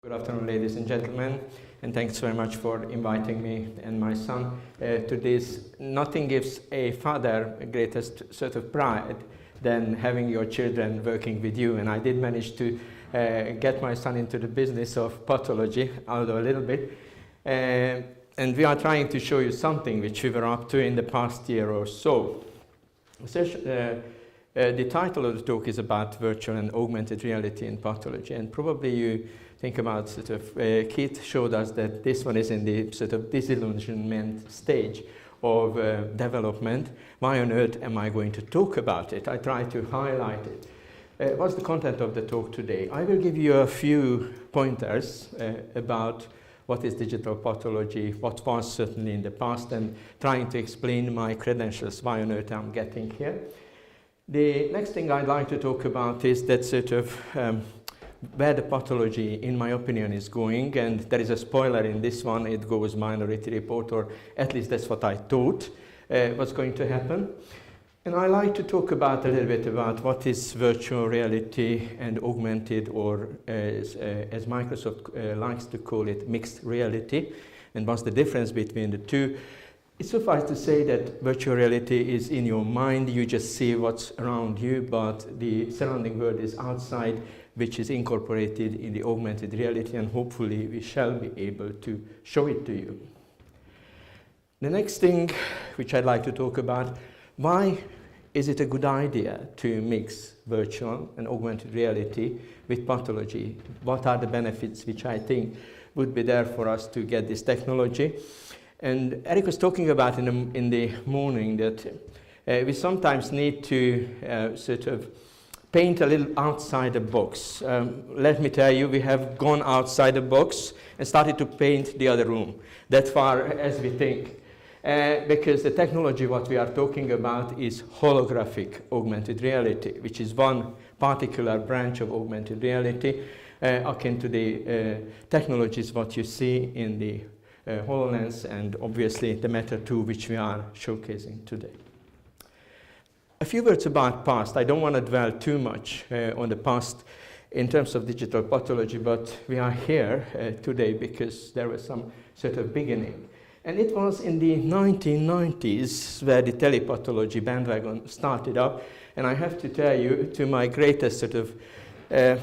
Good afternoon, ladies and gentlemen, and thanks very much for inviting me and my son to this. Nothing gives a father a greatest sort of pride than having your children working with you, and I did manage to get my son into the business of pathology, although a little bit, and we are trying to show you something which we were up to in the past year or so. The title of the talk is about virtual and augmented reality in pathology, and probably you think about sort of, Keith showed us that this one is in the sort of disillusionment stage of development. Why on earth am I going to talk about it? I try to highlight it. What's the content of the talk today? I will give you a few pointers about what is digital pathology, what was certainly in the past, and trying to explain my credentials, why on earth I'm getting here. The next thing I'd like to talk about is that sort of where the pathology, in my opinion, is going, and there is a spoiler in this one. It goes Minority Report, or at least that's what I thought was going to happen. And I like to talk about a little bit about what is virtual reality and augmented, or as Microsoft likes to call it, mixed reality, and what's the difference between the two. It's suffice to say that virtual reality is in your mind. You just see what's around you, but the surrounding world is outside, which is incorporated in the augmented reality, and hopefully we shall be able to show it to you. The next thing which I'd like to talk about, why is it a good idea to mix virtual and augmented reality with pathology? What are the benefits which I think would be there for us to get this technology? And Eric was talking about in the morning that we sometimes need to sort of paint a little outside the box. Let me tell you, we have gone outside the box and started to paint the other room, that far as we think. Because the technology what we are talking about is holographic augmented reality, which is one particular branch of augmented reality, akin to the technologies what you see in the HoloLens, and obviously the Meta 2, which we are showcasing today. A few words about past. I don't want to dwell too much on the past in terms of digital pathology, but we are here today because there was some sort of beginning. And it was in the 1990s where the telepathology bandwagon started up, and I have to tell you, to my greatest sort of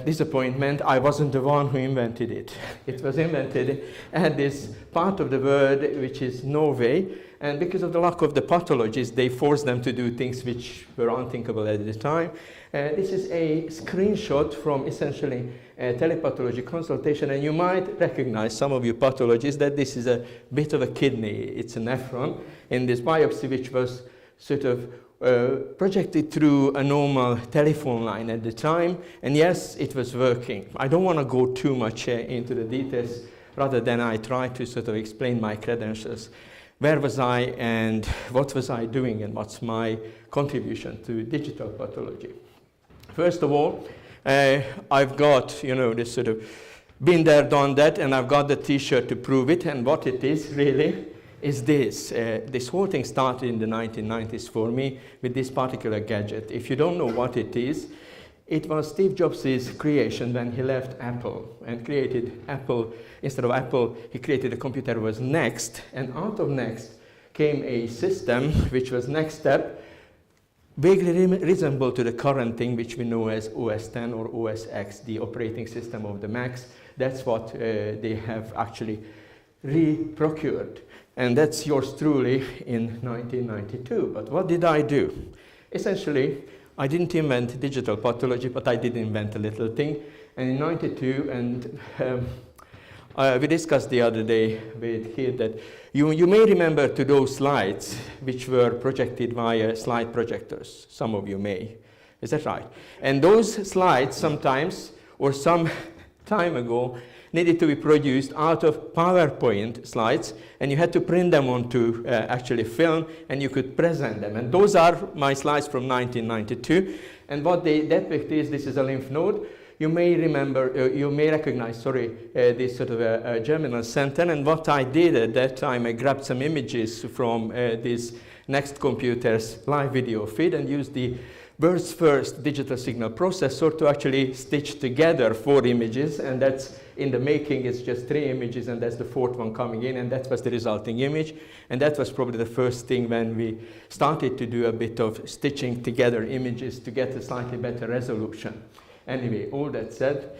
disappointment, I wasn't the one who invented it. It was invented at this part of the world which is Norway, and because of the lack of the pathologists, they forced them to do things which were unthinkable at the time. This is a screenshot from essentially a telepathology consultation, and you might recognize, some of you pathologists, that this is a bit of a kidney. It's a nephron in this biopsy, which was sort of projected through a normal telephone line at the time, and yes, it was working. I don't want to go too much into the details, rather than I try to sort of explain my credentials. Where was I and what was I doing, and what's my contribution to digital pathology? First of all, I've got, you know, this sort of been there, done that, and I've got the t-shirt to prove it, and what it is really is this. This whole thing started in the 1990s for me with this particular gadget. If you don't know what it is, it was Steve Jobs' creation when he left Apple and created Apple. Instead of Apple, he created a computer that was Next, and out of Next came a system which was Next Step, vaguely resembled to the current thing which we know as OS X or OS X, the operating system of the Macs. That's what they have actually re-procured. And that's yours truly in 1992. But what did I do? Essentially, I didn't invent digital pathology, but I did invent a little thing. And in 92, and we discussed the other day with Keith that you may remember to those slides which were projected via slide projectors. Some of you may. Is that right? And those slides sometimes, or some time ago, needed to be produced out of PowerPoint slides, and you had to print them onto actually film, and you could present them. And those are my slides from 1992. And what they depict is, this is a lymph node. You may remember, you may recognize, this sort of a germinal center. And what I did at that time, I grabbed some images from this Next computer's live video feed and used the world's first digital signal processor to actually stitch together 4 images, and that's in the making it's just 3 images, and that's the 4th one coming in, and that was the resulting image. And that was probably the first thing when we started to do a bit of stitching together images to get a slightly better resolution. Anyway, all that said,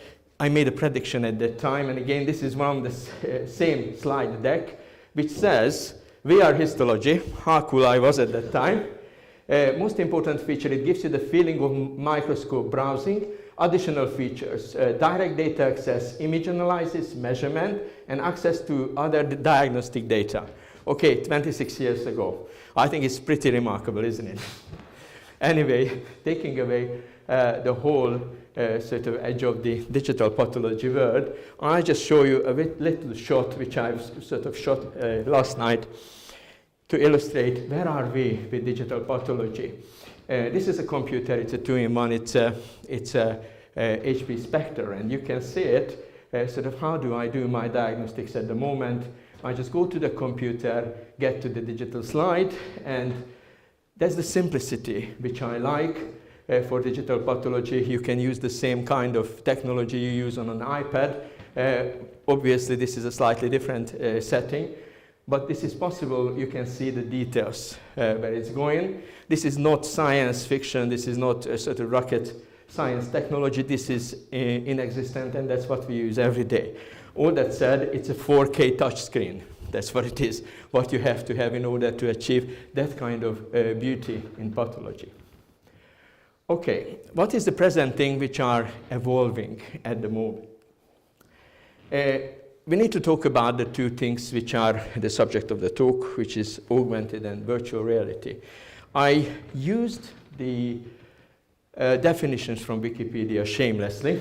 I made a prediction at that time, and again, this is one of the same slide deck, which says, VR histology, how cool I was at that time. Most important feature, it gives you the feeling of microscope browsing. Additional features, direct data access, image analysis, measurement, and access to other diagnostic data. Okay, 26 years ago. I think it's pretty remarkable, isn't it? Anyway, taking away the whole sort of edge of the digital pathology world, I just show you a little shot which I've sort of shot last night to illustrate where are we with digital pathology. This is a computer, it's a 2-in-1, it's a HP Spectre, and you can see it, sort of how do I do my diagnostics at the moment. I just go to the computer, get to the digital slide, and that's the simplicity which I like. For digital pathology, you can use the same kind of technology you use on an iPad. Obviously, this is a slightly different setting, but this is possible. You can see the details where it's going. This is not science fiction. This is not a sort of rocket science technology. This is inexistent, and that's what we use every day. All that said, it's a 4K touchscreen. That's what it is, what you have to have in order to achieve that kind of beauty in pathology. Okay, what is the present thing which are evolving at the moment? We need to talk about the 2 things which are the subject of the talk, which is augmented and virtual reality. I used the definitions from Wikipedia shamelessly,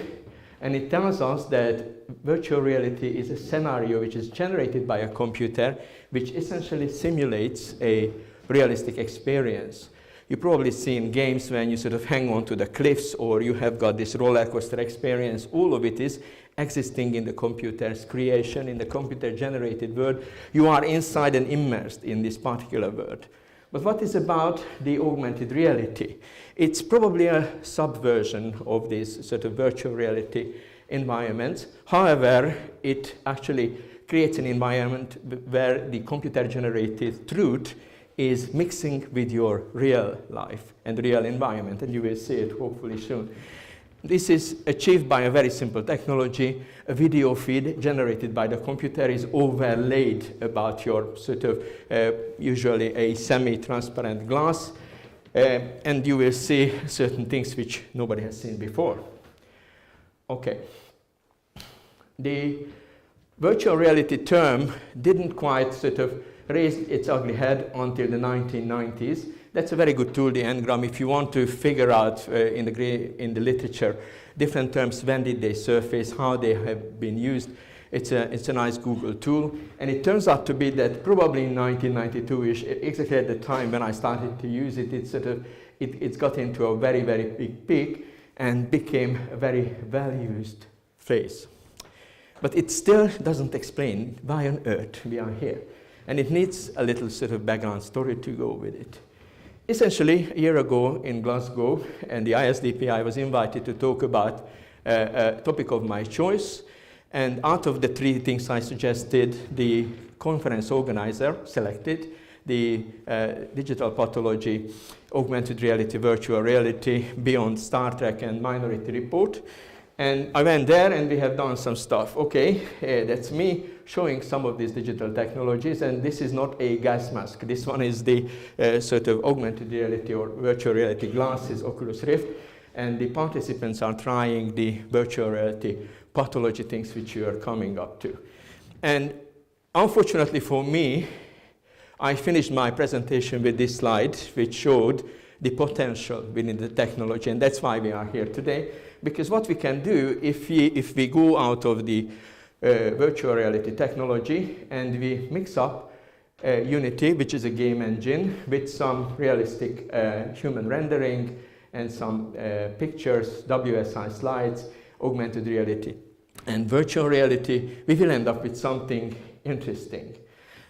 and it tells us that virtual reality is a scenario which is generated by a computer which essentially simulates a realistic experience. You've probably seen games when you sort of hang on to the cliffs, or you have got this roller coaster experience. All of it is existing in the computer's creation, in the computer-generated world. You are inside and immersed in this particular world. But what is about the augmented reality? It's probably a subversion of this sort of virtual reality environment. However, it actually creates an environment where the computer-generated truth is mixing with your real life and real environment, and you will see it hopefully soon. This is achieved by a very simple technology. A video feed generated by the computer is overlaid about your sort of usually a semi-transparent glass, and you will see certain things which nobody has seen before. Okay. The virtual reality term didn't quite sort of raised its ugly head until the 1990s. That's a very good tool, the Ngram, if you want to figure out in the literature different terms, when did they surface, how they have been used. It's a nice Google tool, and it turns out to be that probably in 1992-ish, exactly at the time when I started to use it, it's got into a very, very big peak and became a very well-used phrase. But it still doesn't explain why on earth we are here. And it needs a little sort of background story to go with it. Essentially, a year ago in Glasgow, and the ISDP, I was invited to talk about a topic of my choice. And out of the 3 things I suggested, the conference organizer selected the digital pathology, augmented reality, virtual reality, beyond Star Trek and Minority Report. And I went there, and we have done some stuff. Okay, that's me showing some of these digital technologies, and this is not a gas mask. This one is the sort of augmented reality or virtual reality glasses, Oculus Rift, and the participants are trying the virtual reality pathology things which you are coming up to. And unfortunately for me, I finished my presentation with this slide, which showed the potential within the technology, and that's why we are here today. Because what we can do if we go out of the virtual reality technology and we mix up Unity, which is a game engine, with some realistic human rendering and some pictures, WSI slides, augmented reality, and virtual reality, we will end up with something interesting.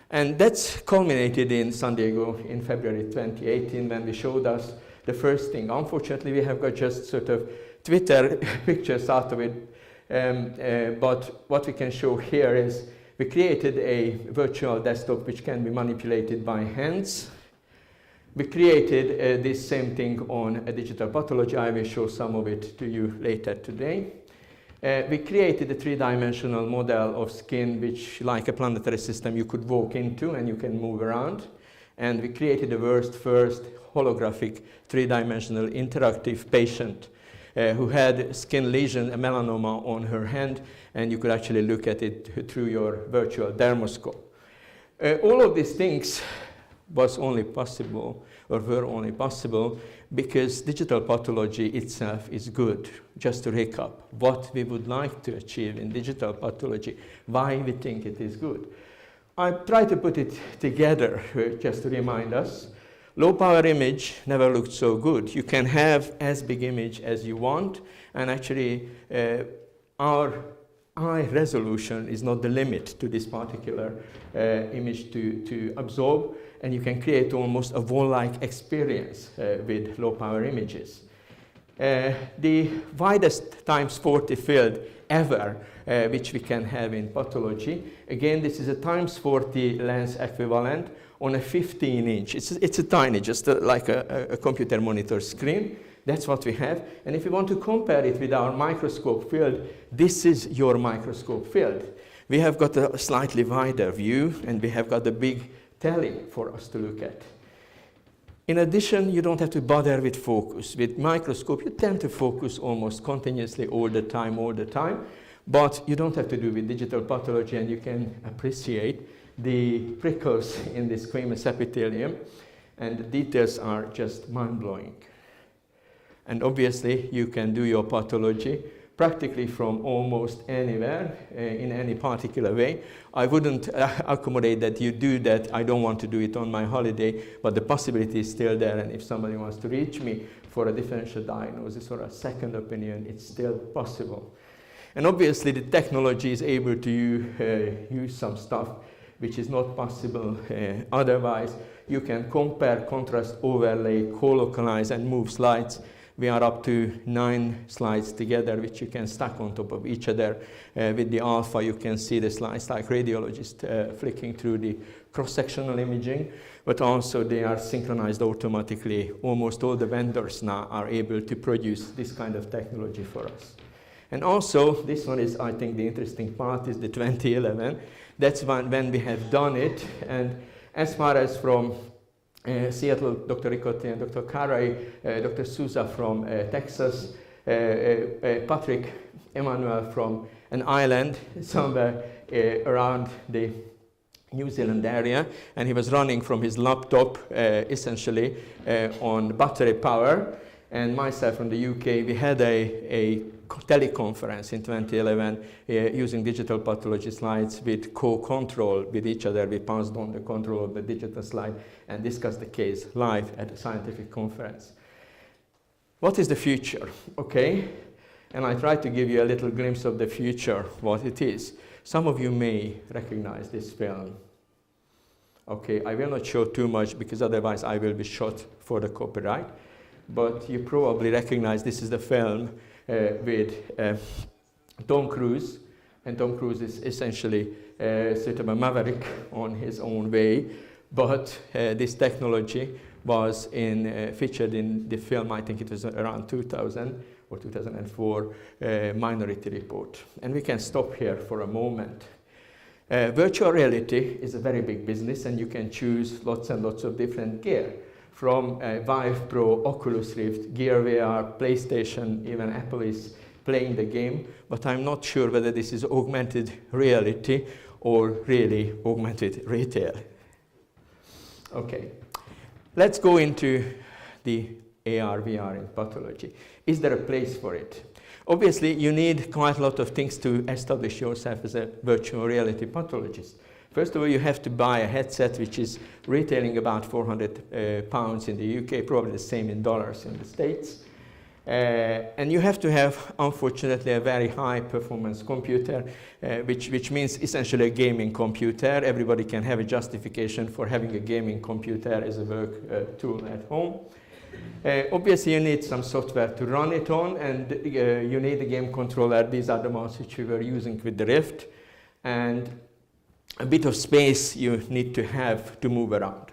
And that's culminated in San Diego in February 2018 when we showed us the first thing. Unfortunately, we have got just sort of Twitter pictures out of it But what we can show here is we created a virtual desktop which can be manipulated by hands. We created this same thing on a digital pathology. I will show some of it to you later today. We created a three-dimensional model of skin which, like a planetary system, you could walk into and you can move around. And we created the world's first holographic three-dimensional interactive patient who had skin lesion, a melanoma on her hand, and you could actually look at it through your virtual dermoscope. All of these things was only possible, or were only possible, because digital pathology itself is good. Just to recap, what we would like to achieve in digital pathology, why we think it is good. I try to put it together just to remind us. Low power image never looked so good. You can have as big image as you want, and actually our eye resolution is not the limit to this particular image to absorb, and you can create almost a wall-like experience with low power images. The widest times 40 field ever, which we can have in pathology. Again, this is a times 40 lens equivalent on a 15-inch. It's a tiny, just like a computer monitor screen. That's what we have. And if you want to compare it with our microscope field, this is your microscope field. We have got a slightly wider view, and we have got a big telly for us to look at. In addition, you don't have to bother with focus. With microscope, you tend to focus almost continuously all the time, but you don't have to do with digital pathology, and you can appreciate the prickles in the squamous epithelium, and the details are just mind-blowing. And obviously, you can do your pathology practically from almost anywhere, in any particular way. I wouldn't accommodate that you do that. I don't want to do it on my holiday, but the possibility is still there, and if somebody wants to reach me for a differential diagnosis or a second opinion, it's still possible. And obviously, the technology is able to use some stuff which is not possible otherwise. You can compare, contrast, overlay, co-localize, and move slides. We are up to 9 slides together, which you can stack on top of each other. With the alpha, you can see the slides like radiologists flicking through the cross-sectional imaging, but also they are synchronized automatically. Almost all the vendors now are able to produce this kind of technology for us. And also, this one is, I think, the interesting part is the 2011. That's when we have done it. And as far as from Seattle, Dr. Ricotti and Dr. Caray, Dr. Souza from Texas, Patrick Emmanuel from N.Ireland, somewhere around the New Zealand area, and he was running from his laptop essentially on battery power. And myself from the UK, we had a teleconference in 2011 using digital pathology slides with co-control with each other. We passed on the control of the digital slide and discussed the case live at a scientific conference. What is the future? Okay, and I try to give you a little glimpse of the future, what it is. Some of you may recognize this film. Okay, I will not show too much because otherwise I will be shot for the copyright. But you probably recognize this is the film with Tom Cruise, and Tom Cruise is essentially sort of a maverick on his own way, but this technology was featured in the film, I think it was around 2000 or 2004, Minority Report. And we can stop here for a moment. Virtual reality is a very big business, and you can choose lots and lots of different gear. From Vive Pro, Oculus Rift, Gear VR, PlayStation, even Apple is playing the game, but I'm not sure whether this is augmented reality or really augmented retail. Okay, let's go into the AR, VR in pathology. Is there a place for it? Obviously, you need quite a lot of things to establish yourself as a virtual reality pathologist. First of all, you have to buy a headset which is retailing about £400 in the UK, probably the same in dollars in the States. And you have to have, unfortunately, a very high performance computer, which means essentially a gaming computer. Everybody can have a justification for having a gaming computer as a work tool at home. Obviously, you need some software to run it on, and you need a game controller. These are the ones which we were using with the Rift, and a bit of space you need to have to move around.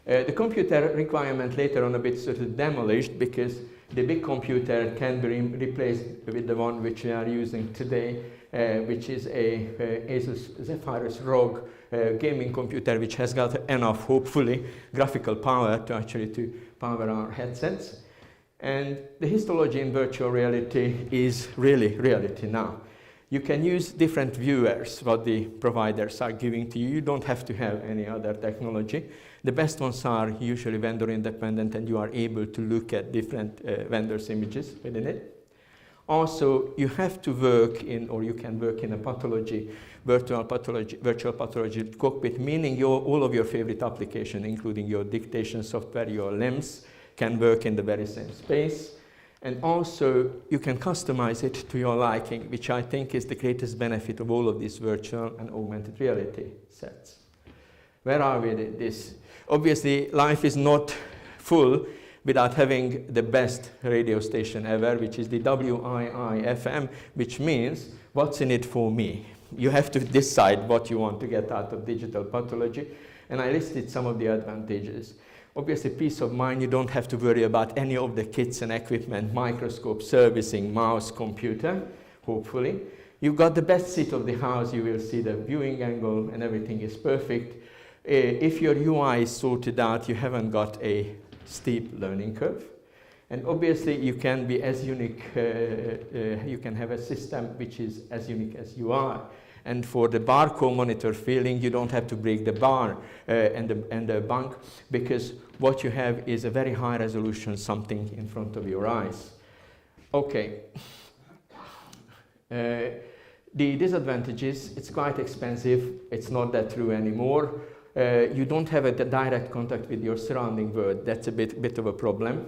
The computer requirement later on a bit sort of demolished because the big computer can be replaced with the one which we are using today, which is a Asus Zephyrus ROG gaming computer, which has got enough, hopefully, graphical power to actually to power our headsets. And the histology in virtual reality is really reality now. You can use different viewers, what the providers are giving to you. You don't have to have any other technology. The best ones are usually vendor independent, and you are able to look at different vendors' images within it. Also, you have to work in, or you can work in a pathology, virtual pathology cockpit, meaning all of your favorite applications, including your dictation software, your LIMS, can work in the very same space. And also, you can customize it to your liking, which I think is the greatest benefit of all of these virtual and augmented reality sets. Where are we with this? Obviously, life is not full without having the best radio station ever, which is the WII-FM, which means, what's in it for me? You have to decide what you want to get out of digital pathology, and I listed some of the advantages. Obviously, peace of mind, you don't have to worry about any of the kits and equipment, microscope, servicing, mouse, computer, hopefully. You've got the best seat of the house, you will see the viewing angle, and everything is perfect. If your UI is sorted out, you haven't got a steep learning curve. And obviously, you can be as unique, you can have a system which is as unique as you are. And for the barcode monitor feeling, you don't have to break the bar and the bunk, because what you have is a very high resolution, something in front of your eyes. Okay. The disadvantages, it's quite expensive. It's not that true anymore. You don't have a direct contact with your surrounding world. That's a bit of a problem.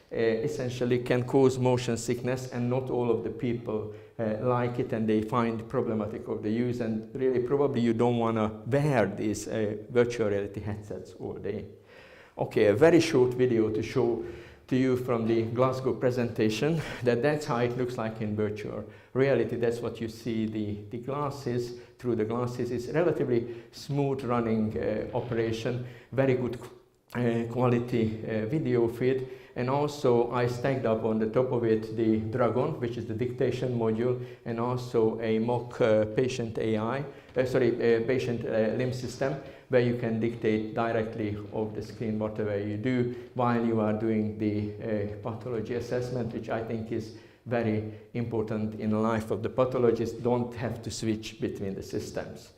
Essentially can cause motion sickness, and not all of the people like it, and they find problematic of the use, and really probably you don't want to wear these virtual reality headsets all day. Okay, a very short video to show to you from the Glasgow presentation that's how it looks like in virtual reality. That's what you see, the glasses, through the glasses. It's relatively smooth running operation, very good quality video feed. And also I stacked up on the top of it the Dragon, which is the dictation module, and also a mock patient patient limb system, where you can dictate directly off the screen whatever you do while you are doing the pathology assessment, which I think is very important in the life of the pathologist. Don't have to switch between the systems.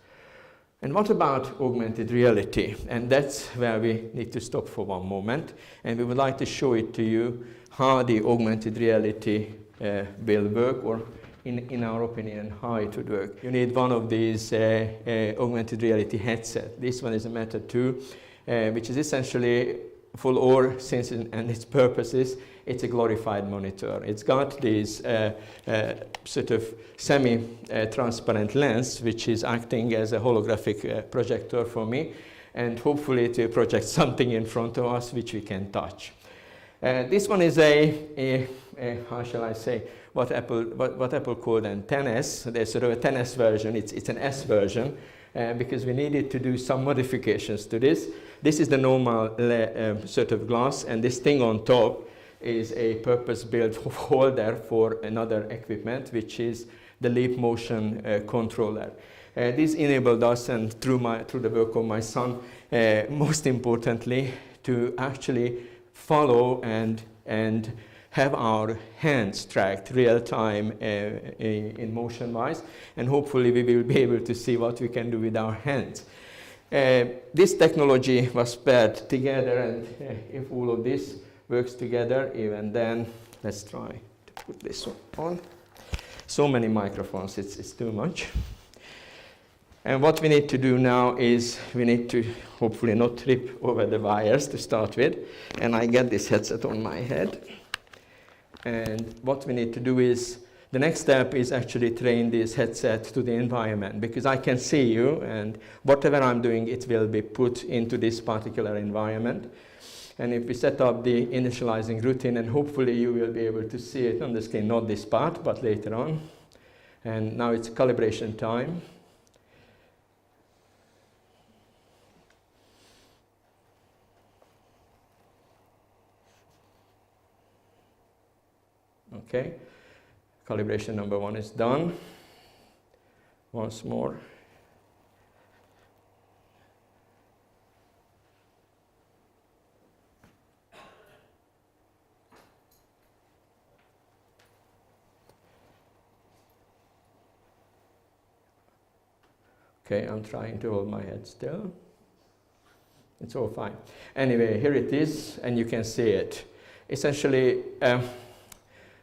And what about augmented reality? And that's where we need to stop for one moment. And we would like to show it to you how the augmented reality will work, or in our opinion, how it would work. You need one of these augmented reality headsets. This one is a Meta 2, which is essentially, for all sense and its purposes, it's a glorified monitor. It's got this sort of semi-transparent lens, which is acting as a holographic projector for me, and hopefully to project something in front of us which we can touch. This one is how shall I say, what Apple called an 10S. There's sort of a 10S version. It's an S version, because we needed to do some modifications to this. This is the normal sort of glass, and this thing on top is a purpose-built holder for another equipment, which is the Leap Motion controller. This enabled us, and through the work of my son, most importantly, to actually follow and have our hands tracked real-time in motion-wise, and hopefully we will be able to see what we can do with our hands. This technology was paired together, and if all of this works together, even then, let's try to put this one on. So many microphones, it's too much. And what we need to do now is we need to hopefully not trip over the wires to start with. And I get this headset on my head. And what we need to do is, the next step is actually train this headset to the environment, because I can see you, and whatever I'm doing, it will be put into this particular environment. And if we set up the initializing routine, and hopefully you will be able to see it on the screen, not this part, but later on. And now it's calibration time. Okay, calibration number 1 is done. Once more. Okay, I'm trying to hold my head still. It's all fine. Anyway, here it is, and you can see it. Essentially,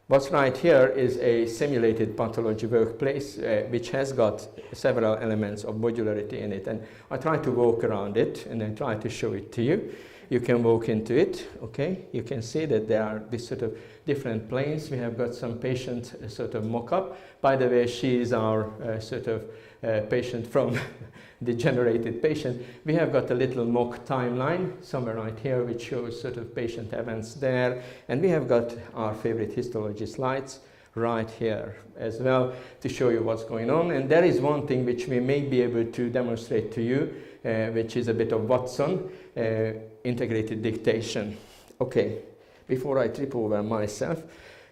what's right here is a simulated pathology workplace, which has got several elements of modularity in it. And I try to walk around it, and I try to show it to you. You can walk into it, okay? You can see that there are these sort of different planes. We have got some patient sort of mock-up. By the way, she is our sort of patient from the generated patient. We have got a little mock timeline somewhere right here, which shows sort of patient events there. And we have got our favorite histology slides right here as well to show you what's going on. And there is one thing which we may be able to demonstrate to you, which is a bit of Watson, integrated dictation. Okay, before I trip over myself,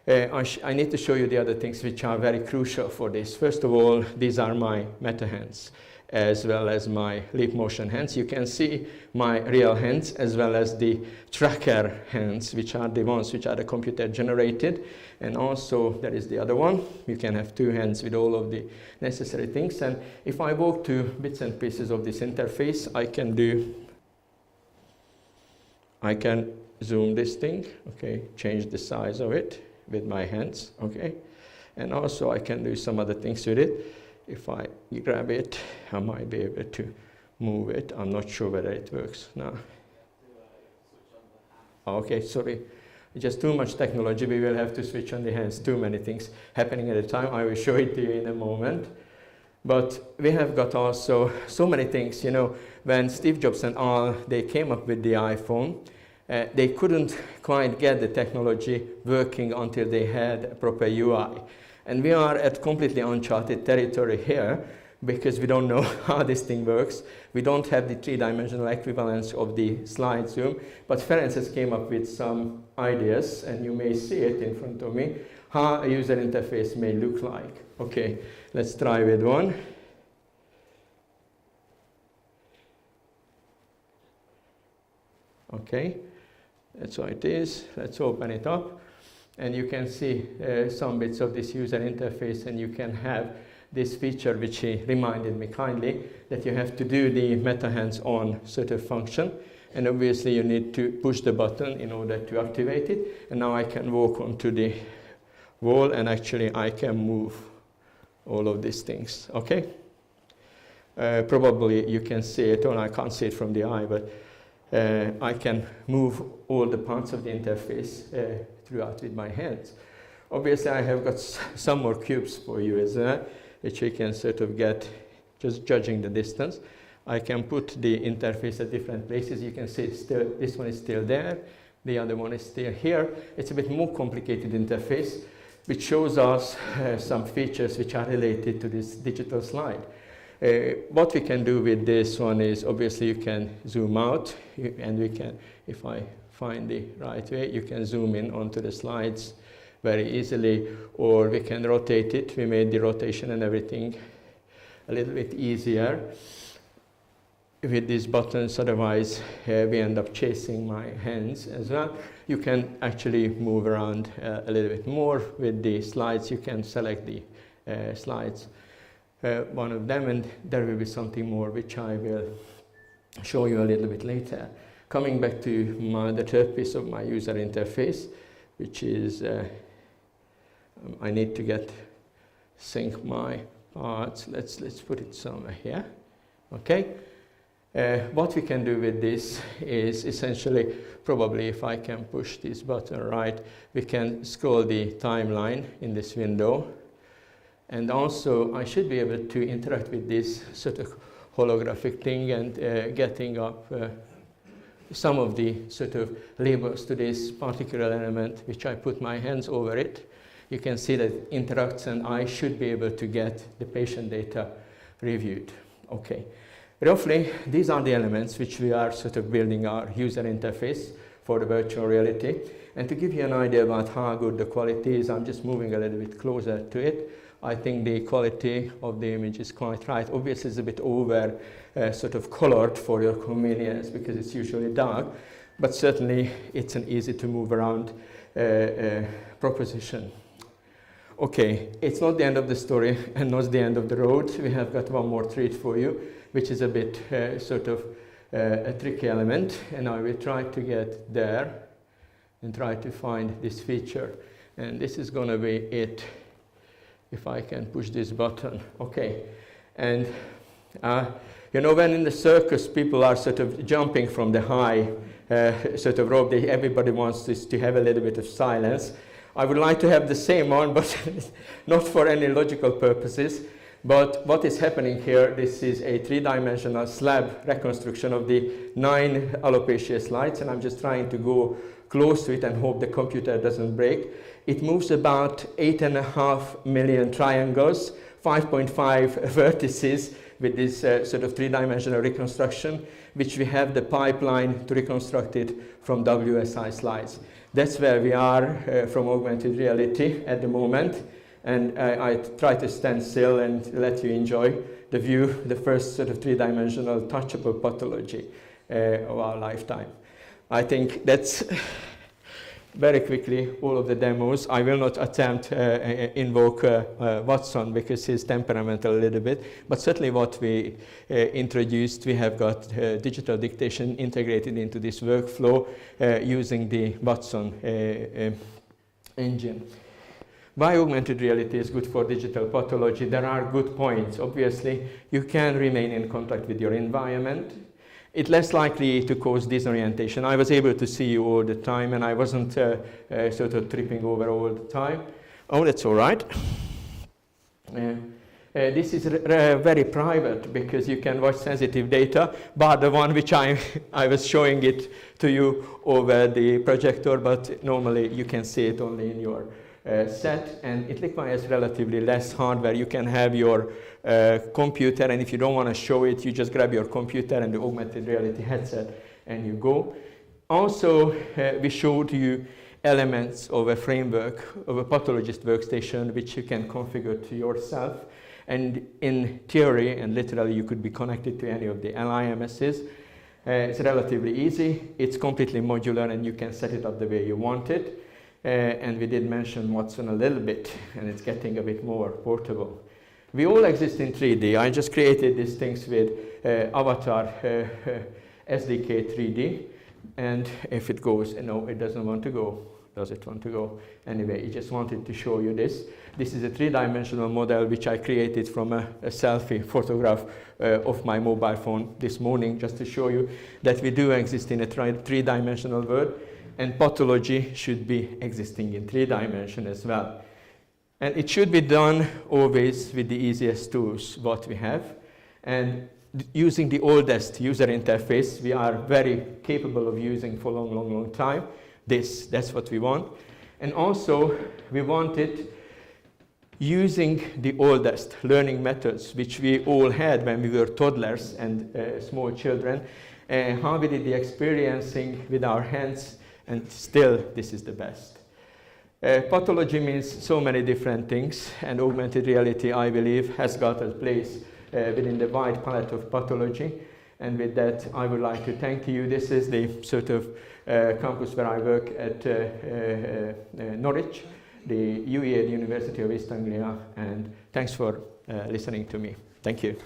I need to show you the other things which are very crucial for this. First of all, these are my meta hands as well as my leap motion hands. You can see my real hands as well as the tracker hands, which are the ones which are the computer generated. And also there is the other one. You can have 2 hands with all of the necessary things. And if I walk to bits and pieces of this interface, I can zoom this thing, okay, change the size of it with my hands, okay, and also I can do some other things with it. If I grab it, I might be able to move it. I'm not sure whether it works now. Okay, sorry, just too much technology. We will have to switch on the hands. Too many things happening at a time. I will show it to you in a moment. But we have got also so many things. You know, when Steve Jobs and all, they came up with the iPhone, they couldn't quite get the technology working until they had a proper UI. And we are at completely uncharted territory here because we don't know how this thing works. We don't have the 3-dimensional equivalence of the slide zoom, but Ferenc has came up with some ideas, and you may see it in front of me, how a user interface may look like. Okay, let's try with one. Okay, that's how it is. Let's open it up. And you can see some bits of this user interface, and you can have this feature which he reminded me kindly that you have to do the meta hands-on sort of function. And obviously you need to push the button in order to activate it. And now I can walk onto the wall, and actually I can move all of these things, okay? Probably you can see it, or I can't see it from the eye, but I can move all the parts of the interface throughout with my hands. Obviously I have got some more cubes for you as well, which you can sort of get just judging the distance. I can put the interface at different places. You can see it's still, this one is still there, the other one is still here. It's a bit more complicated interface, which shows us some features which are related to this digital slide. What we can do with this one is, obviously you can zoom out, and we can, if I find the right way, you can zoom in onto the slides very easily, or we can rotate it. We made the rotation and everything a little bit easier with these buttons, otherwise we end up chasing my hands as well. You can actually move around a little bit more with the slides. You can select the slides, one of them, and there will be something more which I will show you a little bit later. Coming back to the third piece of my user interface, which is, I need to sync my parts. Let's put it somewhere here, okay? What we can do with this is essentially, probably if I can push this button right, we can scroll the timeline in this window. And also I should be able to interact with this sort of holographic thing and getting up some of the sort of labels to this particular element, which I put my hands over it. You can see that it interacts, and I should be able to get the patient data reviewed. Okay. Roughly, these are the elements which we are sort of building our user interface for the virtual reality. And to give you an idea about how good the quality is, I'm just moving a little bit closer to it. I think the quality of the image is quite right. Obviously, it's a bit over sort of colored for your convenience because it's usually dark, but certainly it's an easy to move around proposition. Okay, it's not the end of the story and not the end of the road. We have got one more treat for you, which is a bit sort of a tricky element, and I will try to get there and try to find this feature. And this is going to be it, if I can push this button. Okay, and you know, when in the circus people are sort of jumping from the high sort of rope, everybody wants this to have a little bit of silence. I would like to have the same on, but not for any logical purposes. But what is happening here, this is a three-dimensional slab reconstruction of the 9 alopecia slides, and I'm just trying to go close to it and hope the computer doesn't break. It moves about 8.5 million triangles, 5.5 vertices with this sort of three-dimensional reconstruction, which we have the pipeline to reconstruct it from WSI slides. That's where we are from augmented reality at the moment. And I try to stand still and let you enjoy the view, the first sort of three-dimensional touchable pathology of our lifetime. I think that's very quickly all of the demos. I will not attempt invoke Watson because he's temperamental a little bit, but certainly what we introduced, we have got digital dictation integrated into this workflow using the Watson engine. Why augmented reality is good for digital pathology? There are good points. Obviously, you can remain in contact with your environment. It's less likely to cause disorientation. I was able to see you all the time, and I wasn't sort of tripping over all the time. Oh, that's all right. This is very private because you can watch sensitive data, but the one which I was showing it to you over the projector, but normally you can see it only in your set, and it requires relatively less hardware. You can have your computer, and if you don't want to show it, you just grab your computer and the augmented reality headset and you go. Also, we showed you elements of a framework of a pathologist workstation which you can configure to yourself, and in theory and literally you could be connected to any of the LIMSs. It's relatively easy, it's completely modular, and you can set it up the way you want it. And we did mention Watson a little bit, and it's getting a bit more portable. We all exist in 3D. I just created these things with Avatar SDK 3D, and if it goes, no, it doesn't want to go. Does it want to go? Anyway, I just wanted to show you this. This is a three-dimensional model which I created from a selfie photograph of my mobile phone this morning, just to show you that we do exist in a three-dimensional world. And pathology should be existing in 3 dimensions as well. And it should be done always with the easiest tools what we have. And using the oldest user interface, we are very capable of using for a long time. That's what we want. And also, we wanted using the oldest learning methods, which we all had when we were toddlers and small children, how we did the experiencing with our hands. And still, this is the best. Pathology means so many different things, and augmented reality, I believe, has got a place within the wide palette of pathology. And with that, I would like to thank you. This is the sort of campus where I work at Norwich, the UEA, the University of East Anglia, and thanks for listening to me. Thank you.